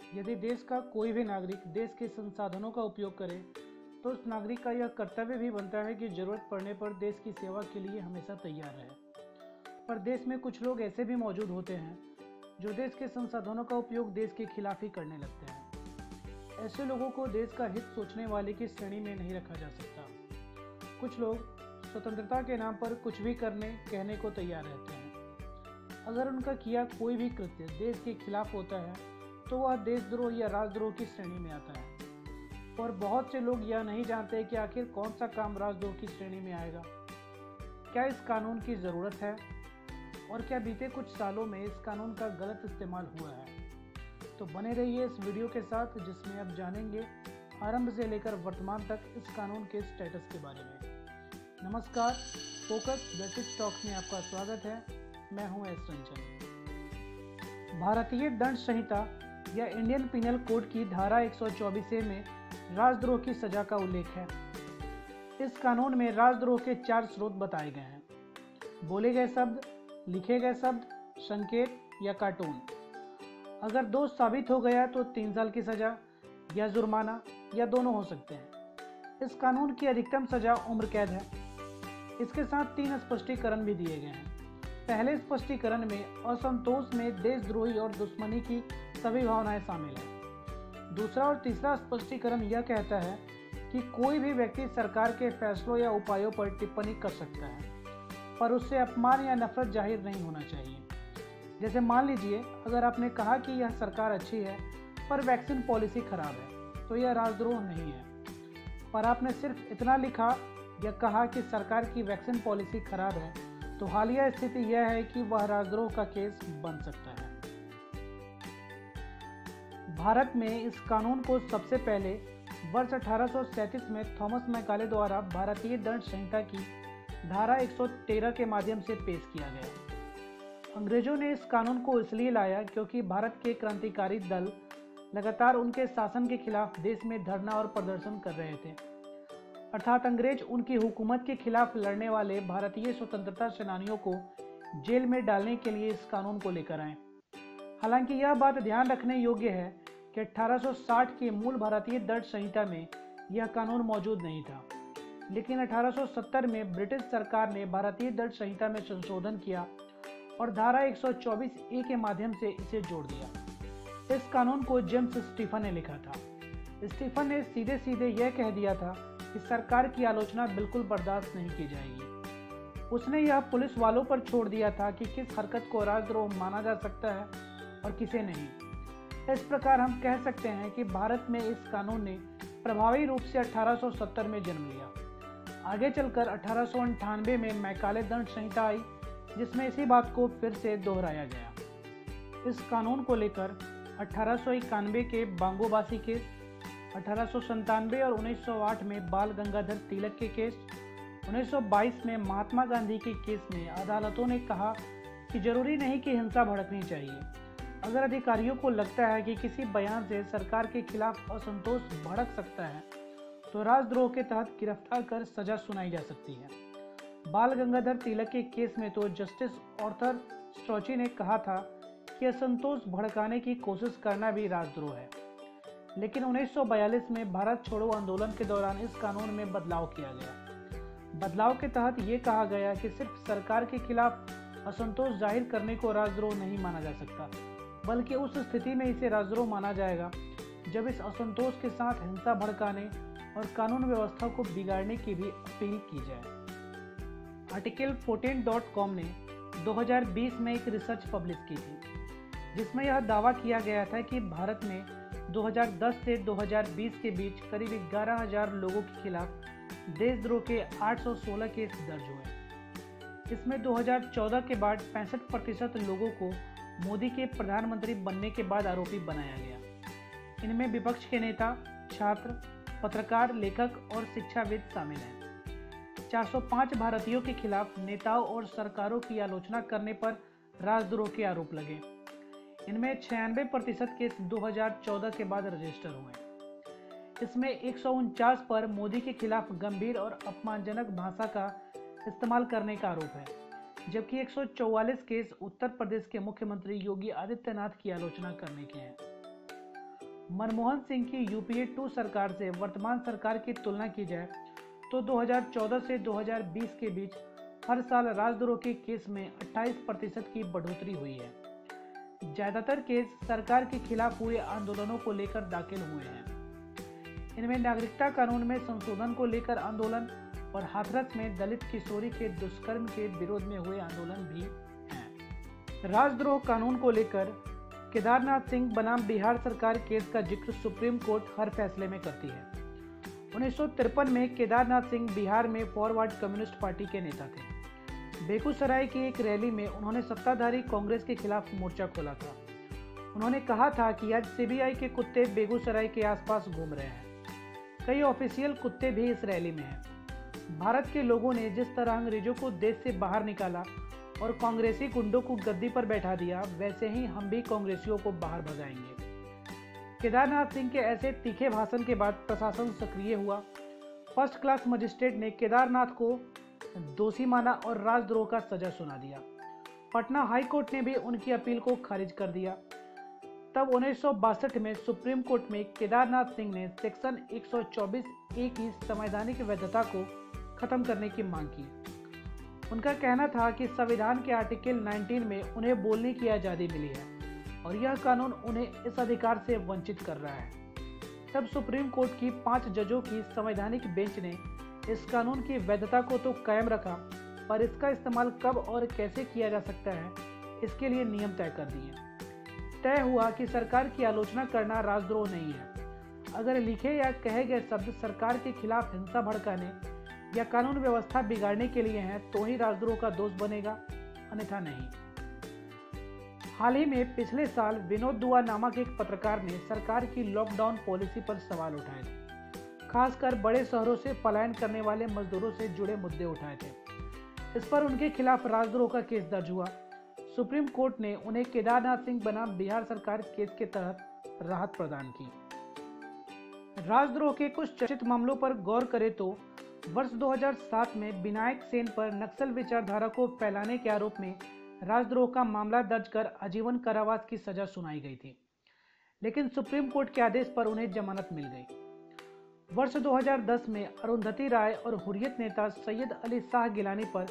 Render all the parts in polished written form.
यदि देश का कोई भी नागरिक देश के संसाधनों का उपयोग करे तो उस नागरिक का यह कर्तव्य भी बनता है कि जरूरत पड़ने पर देश की सेवा के लिए हमेशा तैयार रहे। पर देश में कुछ लोग ऐसे भी मौजूद होते हैं जो देश के संसाधनों का उपयोग देश के खिलाफ ही करने लगते हैं। ऐसे लोगों को देश का हित सोचने वाले की श्रेणी में नहीं रखा जा सकता। कुछ लोग स्वतंत्रता के नाम पर कुछ भी करने कहने को तैयार रहते हैं। अगर उनका किया कोई भी कृत्य देश के खिलाफ होता है तो वह देशद्रोह या राजद्रोह की श्रेणी में आता है। और बहुत से लोग यह नहीं जानते कि आखिर कौन सा काम राजद्रोह की श्रेणी में आएगा। क्या इस कानून की ज़रूरत है और क्या बीते कुछ सालों में इस कानून का गलत इस्तेमाल हुआ है? तो बने रहिए इस वीडियो के साथ जिसमें आप जानेंगे आरंभ से लेकर वर्तमान तक इस कानून के स्टेटस के बारे में। नमस्कार, फोकस बेसिक टॉक्स में आपका स्वागत है। मैं हूं एस रंजन। भारतीय दंड संहिता या इंडियन पिनल कोड की धारा 124 में राजद्रोह की सजा का उल्लेख है। इस कानून में राजद्रोह के 4 स्रोत बताए गए हैं: बोले गए शब्द, लिखे गए शब्द, संकेत या कार्टून। अगर दोष साबित हो गया तो 3 साल की सजा या जुर्माना या दोनों हो सकते हैं। इस कानून की अधिकतम सजा उम्र कैद है। इसके साथ 3 स्पष्टीकरण भी दिए गए हैं। पहले स्पष्टीकरण में असंतोष में देशद्रोही और दुश्मनी की सभी भावनाएं शामिल हैं। दूसरा और तीसरा स्पष्टीकरण यह कहता है कि कोई भी व्यक्ति सरकार के फैसलों या उपायों पर टिप्पणी कर सकता है, पर उससे अपमान या नफरत जाहिर नहीं होना चाहिए। जैसे मान लीजिए, अगर आपने कहा कि यह सरकार अच्छी है पर वैक्सीन पॉलिसी खराब है, तो यह राजद्रोह नहीं है। पर आपने सिर्फ इतना लिखा या कहा कि सरकार की वैक्सीन पॉलिसी खराब है, तो हालिया स्थिति यह है कि वह राजद्रोह का केस बन सकता है। भारत में इस कानून को सबसे पहले वर्ष 1837 में थॉमस मैकाले द्वारा भारतीय दंड संहिता की धारा 113 के माध्यम से पेश किया गया। अंग्रेजों ने इस कानून को इसलिए लाया क्योंकि भारत के क्रांतिकारी दल लगातार उनके शासन के खिलाफ देश में धरना और प्रदर्शन कर रहे थे। अर्थात अंग्रेज उनकी हुकूमत के खिलाफ लड़ने वाले भारतीय स्वतंत्रता सेनानियों को जेल में डालने के लिए इस कानून को लेकर आए। हालांकि यह बात ध्यान रखने योग्य है कि 1860 की मूल भारतीय दंड संहिता में यह कानून मौजूद नहीं था, लेकिन 1870 में ब्रिटिश सरकार ने भारतीय दंड संहिता में संशोधन किया और धारा 124A के माध्यम से इसे जोड़ दिया। इस कानून को जेम्स स्टीफन ने लिखा था। स्टीफन ने सीधे सीधे यह कह दिया था कि सरकार की आलोचना बिल्कुल बर्दाश्त नहीं की जाएगी। उसने यह पुलिस वालों पर छोड़ दिया था कि किस हरकत को राजद्रोह माना जा सकता है और किसे नहीं। इस प्रकार हम कह सकते हैं कि भारत में इस कानून ने प्रभावी रूप से 1870 में जन्म लिया। आगे चलकर 1898 में मैकाले दंड संहिता आई, जिसमें इसी बात को फिर से दोहराया गया। इस कानून को लेकर 1891 के बांगोबासी केस, 1897 और 1908 में बाल गंगाधर तिलक के केस, 1922 में महात्मा गांधी के केस में अदालतों ने कहा कि जरूरी नहीं कि हिंसा भड़कनी चाहिए। अगर अधिकारियों को लगता है कि किसी बयान से सरकार के खिलाफ असंतोष भड़क सकता है तो राजद्रोह के तहत गिरफ्तार कर सजा सुनाई जा सकती है। बाल गंगाधर तिलक के केस में तो जस्टिस आर्थर स्ट्रोची ने कहा था कि असंतोष भड़काने की कोशिश करना भी राजद्रोह है। लेकिन 1942 में भारत छोड़ो आंदोलन के दौरान इस कानून में बदलाव किया गया। बदलाव के तहत ये कहा गया कि सिर्फ सरकार के खिलाफ असंतोष जाहिर करने को राजद्रोह नहीं माना जा सकता, बल्कि उस स्थिति में इसे राजद्रोह माना जाएगा जब इस असंतोष के साथ हिंसा भड़काने और कानून व्यवस्था को बिगाड़ने की भी अपील की जाए। आर्टिकल 14.com ने 2020 में एक रिसर्च पब्लिश की थी, जिसमें यह दावा किया गया था कि भारत में 2010 से 2020 के बीच करीब 11,000 लोगों के खिलाफ देशद्रोह के 816 केस दर्ज हुए। इसमें 2014 के बाद 65% लोगों को मोदी के प्रधानमंत्री बनने के बाद आरोपी बनाया गया। इनमें विपक्ष के नेता, छात्र, पत्रकार, लेखक और शिक्षाविद शामिल हैं। 405 भारतीयों के खिलाफ नेताओं और सरकारों की आलोचना करने पर राजद्रोह के आरोप लगे। इनमें 96% केस 2014 के बाद रजिस्टर हुए। इसमें 149 पर मोदी के खिलाफ गंभीर और अपमानजनक भाषा का इस्तेमाल करने का आरोप है, जबकि 144 केस उत्तर प्रदेश के मुख्यमंत्री योगी आदित्यनाथ की आलोचना करने के हैं। मनमोहन सिंह की यूपीए 2 सरकार से वर्तमान सरकार की तुलना की जाए तो 2014 से 2020 के बीच हर साल राजद्रोह के केस में 28% की बढ़ोतरी हुई है। ज़्यादातर केस सरकार के खिलाफ हुए आंदोलनों को लेकर दाखिल हुए हैं। इनमें नागरिकता कानून में संशोधन को लेकर आंदोलन और हाथरस में दलित किशोरी के दुष्कर्म के विरोध में हुए आंदोलन भी हैं। राजद्रोह कानून को लेकर केदारनाथ सिंह बनाम बिहार सरकार केस का जिक्र सुप्रीम कोर्ट हर फैसले में करती है। 1953 में केदारनाथ सिंह बिहार में फॉरवर्ड कम्युनिस्ट पार्टी के नेता थे। बेगूसराय की एक रैली में उन्होंने सत्ताधारी कांग्रेस के खिलाफ मोर्चा खोला था। उन्होंने कहा था कि आज सीबीआई के कुत्ते बेगूसराय के आसपास घूम रहे हैं। कई ऑफिशियल कुत्ते भी इस रैली में हैं। भारत के लोगों ने जिस तरह अंग्रेजों को देश से बाहर निकाला और कांग्रेसी गुंडों को गद्दी पर बैठा दिया, वैसे ही हम भी कांग्रेसियों को बाहर भगाएंगे। केदारनाथ सिंह के ऐसे तीखे भाषण के बाद प्रशासन सक्रिय हुआ। फर्स्ट क्लास मजिस्ट्रेट ने केदारनाथ को दोषी माना और राजद्रोह का सजा सुना दिया। पटना हाई कोर्ट ने भी उनकी अपील को खारिज कर दिया। तब 1962 में सुप्रीम कोर्ट में केदारनाथ सिंह ने सेक्शन 124A की संवैधानिक वैधता को खत्म करने की मांग की। उनका कहना था कि संविधान के आर्टिकल 19 में उन्हें बोलने की आज़ादी मिली है और यह कानून उन्हें इस अधिकार से वंचित कर रहा है। तब सुप्रीम कोर्ट की 5 जजों की संवैधानिक बेंच ने इस कानून की वैधता को तो कायम रखा, पर इसका इस्तेमाल कब और कैसे किया जा सकता है, इसके लिए नियम तय कर दिए। तय हुआ कि सरकार की आलोचना करना राजद्रोह नहीं है। अगर लिखे या कहे गए शब्द सरकार के खिलाफ हिंसा भड़काने या कानून व्यवस्था बिगाड़ने के लिए हैं तो ही राजद्रोह का दोष बनेगा, अन्यथा नहीं। हाल ही में पिछले साल विनोद दुआ नामक एक पत्रकार ने सरकार की लॉकडाउन पॉलिसी पर सवाल उठाए थे। खासकर बड़े शहरों से पलायन करने वाले मजदूरों से जुड़े मुद्दे उठाए थे। इस पर उनके खिलाफ राजद्रोह का केस दर्ज हुआ। सुप्रीम कोर्ट ने उन्हें केदारनाथ सिंह बनाम बिहार सरकार केस के तहत राहत प्रदान की। राजद्रोह के कुछ चर्चित मामलों पर गौर करें तो वर्ष 2007 में विनायक सेन पर नक्सल विचारधारा को फैलाने के आरोप में राजद्रोह का मामला दर्ज कर आजीवन कारावास की सजा सुनाई गई थी, लेकिन सुप्रीम कोर्ट के आदेश पर उन्हें जमानत मिल गई। वर्ष 2010 में अरुंधति राय और हुर्रियत नेता सैयद अली शाह गिलानी पर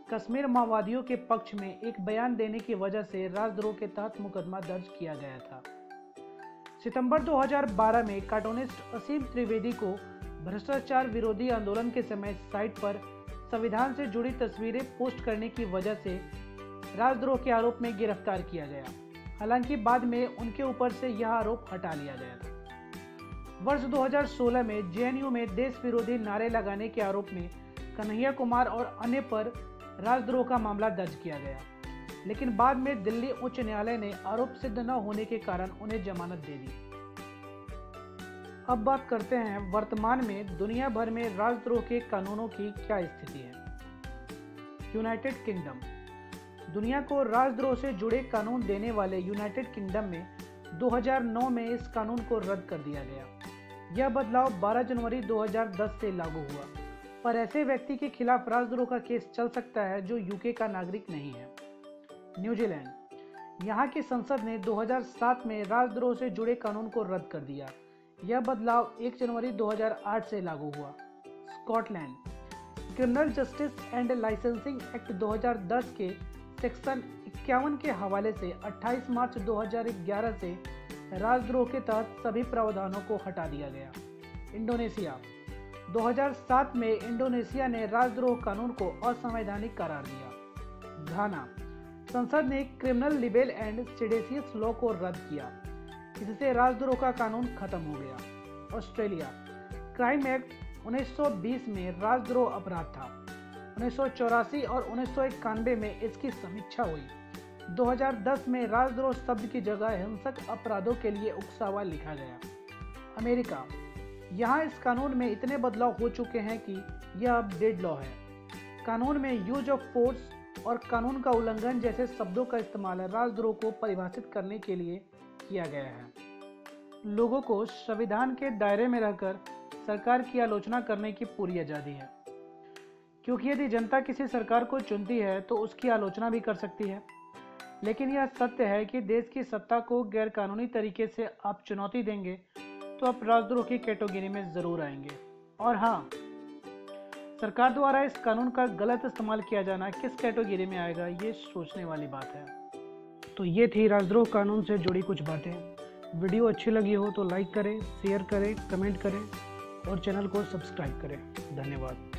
कश्मीर माओवादियों के पक्ष में एक बयान देने की वजह से राजद्रोह के तहत मुकदमा दर्ज किया गया था। सितंबर 2012 में कार्टूनिस्ट असीम त्रिवेदी को भ्रष्टाचार विरोधी आंदोलन के समय साइट पर संविधान से जुड़ी तस्वीरें पोस्ट करने की वजह से राजद्रोह के आरोप में गिरफ्तार किया गया। हालांकि बाद में उनके ऊपर से यह आरोप हटा लिया गया था। वर्ष 2016 में जेएनयू में देश विरोधी नारे लगाने के आरोप में कन्हैया कुमार और अन्य पर राजद्रोह का मामला दर्ज किया गया, लेकिन बाद में दिल्ली उच्च न्यायालय ने आरोप सिद्ध न होने के कारण उन्हें जमानत दे दी। अब बात करते हैं वर्तमान में दुनिया भर में राजद्रोह के कानूनों की क्या स्थिति है। United kingdom. दुनिया को राजद्रोह से जुड़े कानून देने वाले यूनाइटेड किंगडम में 2009 में इस कानून को रद्द कर दिया गया। यह बदलाव 12 जनवरी 2010 से लागू हुआ, पर ऐसे व्यक्ति के खिलाफ राजद्रोह का केस चल सकता है जो यूके का नागरिक नहीं है। न्यूजीलैंड। यहाँ की संसद ने 2007 में राजद्रोह से जुड़े कानून को रद्द कर दिया। यह बदलाव 1 जनवरी 2008 से लागू हुआ। Scotland. Criminal justice and licensing act 2010 के सेक्शन 51 के हवाले से 28 मार्च 2011 से राजद्रोह के तहत सभी प्रावधानों को हटा दिया गया। इंडोनेशिया। 2007 में इंडोनेशिया ने राजद्रोह कानून को असंवैधानिक करार दिया। घाना। संसद ने क्रिमिनल लिबेल एंड सेडेशियस लॉ को रद्द किया, इससे राजद्रोह का कानून खत्म हो गया। ऑस्ट्रेलिया। क्राइम एक्ट 1920 में राजद्रोह अपराध था। 1984 और 1991 में इसकी समीक्षा हुई। 2010 में राजद्रोह शब्द की जगह हिंसक अपराधों के लिए उकसावा लिखा गया। अमेरिका। यहाँ इस कानून में इतने बदलाव हो चुके हैं कि यह अब डेड लॉ है। कानून में यूज ऑफ फोर्स और कानून का उल्लंघन जैसे शब्दों का इस्तेमाल राजद्रोह को परिभाषित करने के लिए किया गया है। लोगों को संविधान के दायरे में रहकर सरकार की आलोचना करने की पूरी आज़ादी है, क्योंकि यदि जनता किसी सरकार को चुनती है तो उसकी आलोचना भी कर सकती है। लेकिन यह सत्य है कि देश की सत्ता को गैरकानूनी तरीके से आप चुनौती देंगे तो आप राजद्रोह की कैटेगरी में ज़रूर आएंगे। और हाँ, सरकार द्वारा इस कानून का गलत इस्तेमाल किया जाना किस कैटेगरी में आएगा, ये सोचने वाली बात है। तो ये थी राजद्रोह कानून से जुड़ी कुछ बातें। वीडियो अच्छी लगी हो तो लाइक करें, शेयर करें, कमेंट करें और चैनल को सब्सक्राइब करें। धन्यवाद।